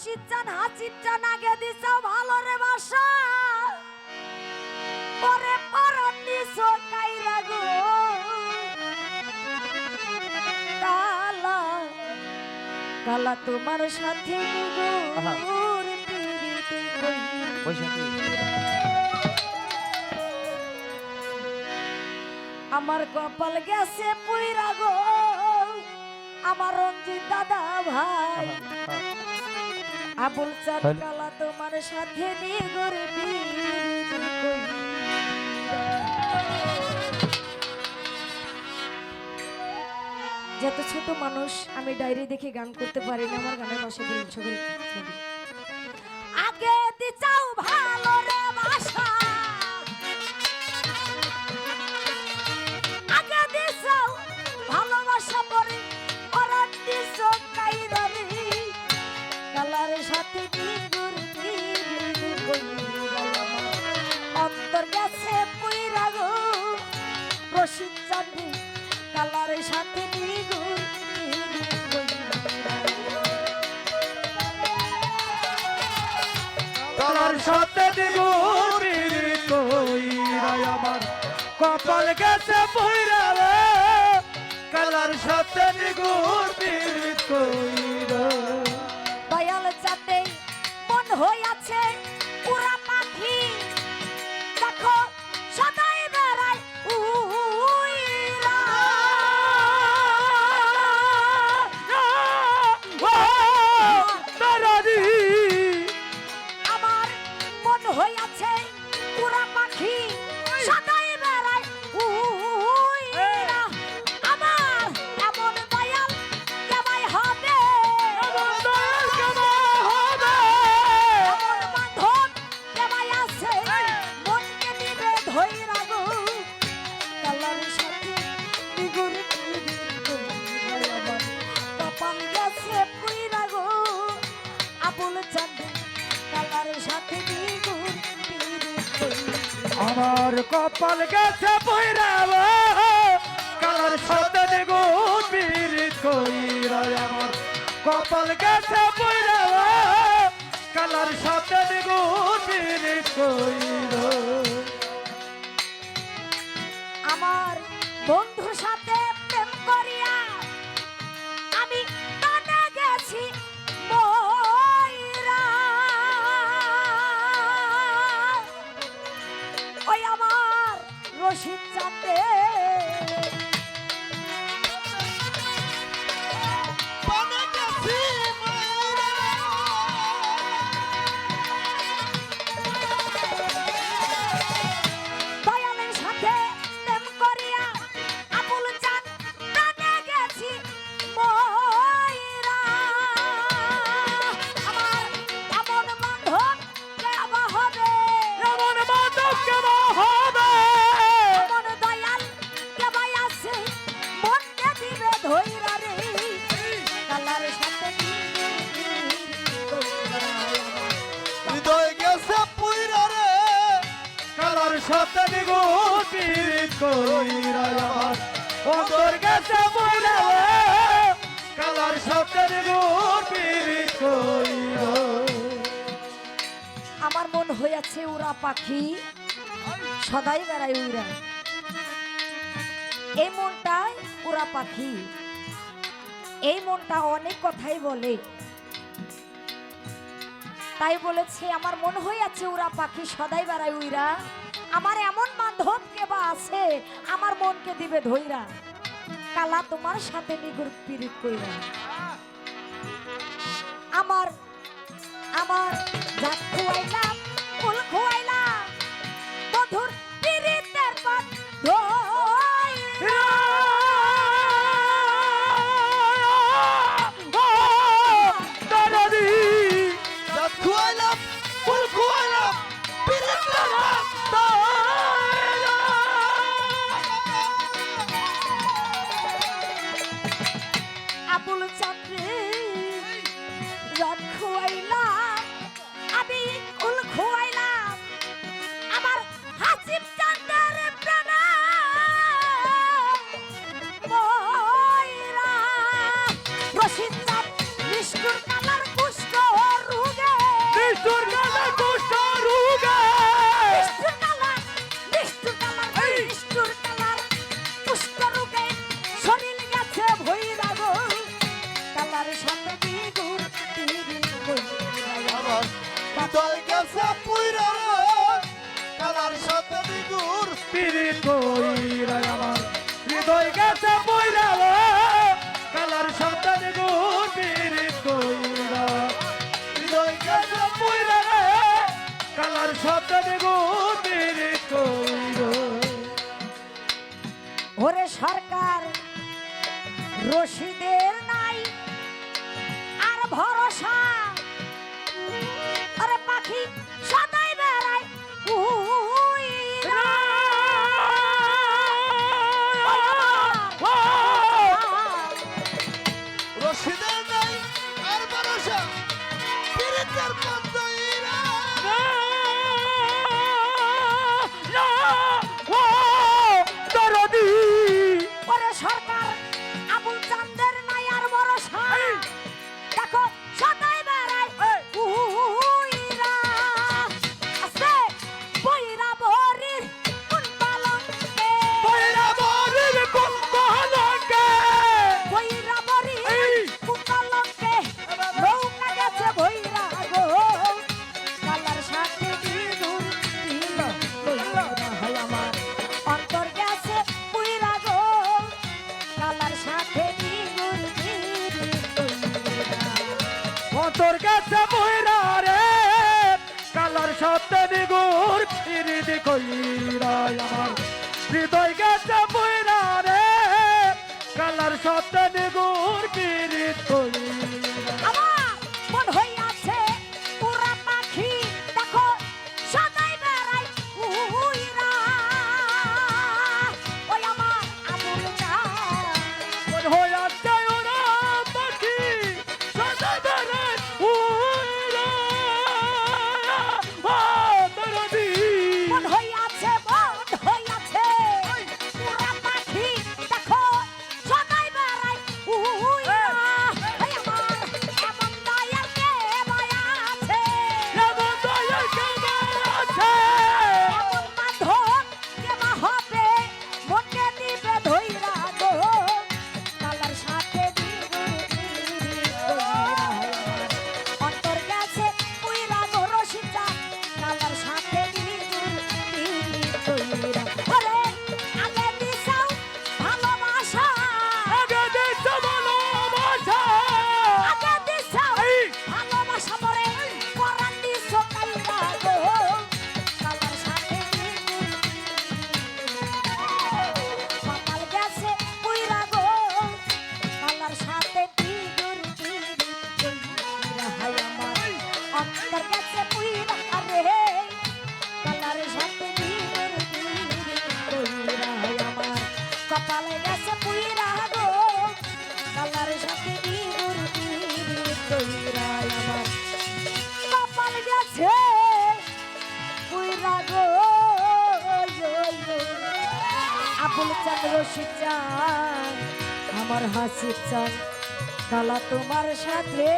রশিদ চান হাসিব চান আগে দিছো ভালো রে বাসা পরে পরন দিছো কাইরা গো কালা কালা তোমার সাথে নিগুর পিরিতি আমার কপাল গেছে পুইরা গো আমার রঞ্জিত দাদা ভাই আবুল চাঁদ কালা তোমার সাথে নিগুর পিরিতি যত ছোট মানুষ আমি ডায়েরি দেখে গান করতে পারি না আমার গানের পাশে বলুন সকল আগে দিছাও ভালো রে বাসা আগে দিছাও ভালোবাসা পরে অরান দিছো কাইরা রে কালার সাথে নিগুর অন্তর গেছে পুইরা গো রশিদ চাঁদি কালার সাথে নিগুর কালার সাথে নিগুর কইরা আমার কপাল গেছে পুইরা রে কালার সাথে নিগুর কইরা দয়াল চাঁদে মন হইয়াছে পুরা পাখি দেখো সদাই বেড়ায় উইরা আমার মন হইয়াছে পুরা পাখি সদাই বেড়ায় উইরা আমার এমন দয়াল কেবাই হবে এমন বান্ধব কেবাই আছে মনকে দিবে ধইরা গো কালার সাথে নিগুর কপাল গেছে পুইরা গো আবুল চাঁদ কালার সাথে নিগুর আমার কপাল গেছে পুইরা রে কালার সাথে নিগুর কইরা আমার কপাল গেছে পুইরা রে কালার সাথে নিগুর কইরা আমার বন্ধুর সাথে প্রেম করিয়া আমি টানে গেছি ময়রা ওই আমার রশিদ চাঁদে দয়ালের সাথে প্রেম করিয়া আবুল চাঁদ টানে গেছি ময়রা আমার এমন বান্ধব কেবা হবে এমন বান্ধব কেবা হবে এমন দয়াল কেবাই আছে মনকে দিবে ধইরা রে কালার সাথে হৃদয় গেছে পুইরা রে কালার সাথে নিগুর কইরা আমার অন্তর গেছে পুইরা রে কালার সাথে নিগুর কইরা আমার মন হইয়াছে উড়া পাখি সদাই বেড়ায় উড়া এই মনটাই উড়া পাখি এই মনটা অনেক কথাই বলে তাই বলেছে আমার মন হইয়াছে উড়া পাখি সদাই বেড়ায় উইরা আমার এমন বান্ধব কেবা আছে আমার মনকে দিবে ধইরা কালা তোমার সাথে নিগুর পিরিত কইরা আমার আমার জাত খুয়াইলাম ফুল খুয়াইলাম মধুর পিরিতের পাত ধইরা আবুল চাঁদে রাত খুয়াইলাম আমি ফুল খুয়াইলাম আমার হাসিব চাঁদের প্রাণা ময়রা রশিদ চাঁদ নিষ্ঠুর কালার পুষ্ট কালার সাথে দ্বিগুণ পিরিত কইরা আমার হৃদয় গেছে পুইরা রে কালার সাথে দ্বিগুণ পিরিত কইরা আমার হৃদয় গেছে পুইরা রে কালার সাথে দ্বিগুণ পিরিত কইরা হৃদয় গেছে পুইরা রে কালার সাথে দ্বিগুণ পিরিত কইরা ওরে সরকার রশিদের নাই আর ভরসা আরে পাখি সদাই বেড়ায় উইরা। রশিদের নাই আর ভরসা পিরিতের পদ্মইরা দরদি ওরে সরকার আবুল চান্দের নাই আর ভরসা দেখো সদাই বেড়ায় উইরা। আছে বইরা বরির কোন পালঙ্কে পয়রা বলির কোন কলঙ্কে বইরা বরির কোন পালঙ্কে নৌকা গেছে বইরা গো কালার সাথে দ্বিগুণ দিল কইরা হয় আমার অন্তর গেছে বইরা গো কালার সাথে দ্বিগুণ দিল কইরা। অন্তর গেছে বইরা রে কালার সাথে দ্বিগুণ পিরিত কইরা আমার হৃদয় গেছে বইরা রে কালার সাথে দ্বিগুণ পিরিত কইরা আমার মন হইয়াছে পুরা পাখি দেখো সদাই বেড়াই উইরা। ওই আমার আবুল চাঁদ মন হইয়া যায় ওরা পাখি সদা বেড়ায় উইরা ও দরদি মন হইয়াছে পুরা পাখি দেখো সদাই বেড়াই উইরা। ওই আমার এমন দয়াল কে মায়া আছে এমন দয়াল কেমন আছে এমন বাঁধন কে বা হবে মনকে দিবে ধইরা গো কালার সাথে দ্বিগুণ পিরিত কইরা অন্তর গেছে উইরা গো রশিদা কালার সাথে দ্বিগুণ পিরিত কইরা। ওরে আগে দিছাও ভালোবাসা আগে দেখতে ভালোবাসা আগে দিছাও এই ভালোবাসা মরে পরাণ দিছো কাইরা গো কালার সাথে দ্বিগুণ সকাল গেছে উইরা গো কালার সাথে দ্বিগুণ পিরিত কইরা হায় আমার অন্তর গেছে উইরা রে কালার সাথে দ্বিগুণ পিরিত কইরা হায় আমার কপালে গেছে উইরা গো কালার সাথে দ্বিগুণ পিরিত কইরা হায় আমার কপাল গেছে উইরা গো আবুল চাঁদ রশিদ চাঁদ আমার হাসি চাঁদ কালা তোমার সাথে